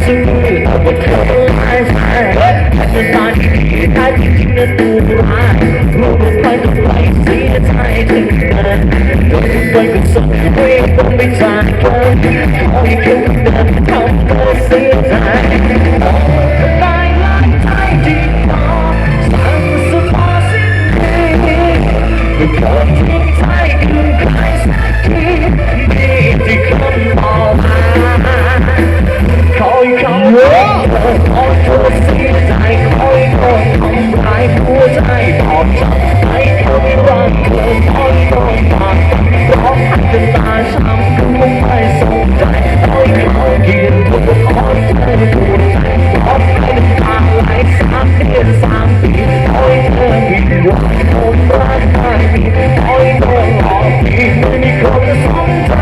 ซื่อแต่ว่าเธอร้ายแท้แต่ตาที่ดีแท้จริงๆนั้นดูร้ายรู้ไปกับไรเสียใจถึงเดินเดินไปกับสักเวทต้องไม่จากกันคอยเกี่ยวกับเดินทำเธอเสียใจตายล้างใจที่ต่อสั่งสปาสิ่งนี้ไม่เคยทิ้งใจคือใครสักทีนี่ที่คำตอบมาคอยเขาคอยเธอเสียใจคอยเธอทำร้ายหัวใจบอกฉันให้เธอไม่รักเธอคอยเธอปากร้องไห้จนตาช้ำก็ไม่สนใจคอยเขาเกลียดเธอคอยเธอปวดใจร้องไห้น้ำตาไหล3 เดือน 3 ปีคอยเธอผิดหวังคนรักไม่มีคอยเธอหลอกพี่ไม่มีคนสนใจ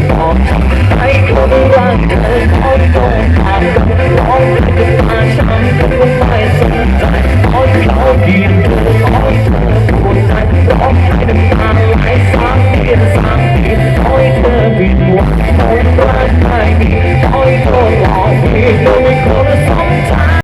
บอกทำให้คนรักเธอคอยโดนผ่านกันร้องไห้จนตาช้ำก็ไม่สนใจคอยเขาเกลียดเธอคอยเธอปวดใจร้องไห้น้ำตาไหล3 เดือน 3 ปีคอยเธอผิดหวังคนรักไม่มีคอยเธอหลอกพี่ไม่มีคนสน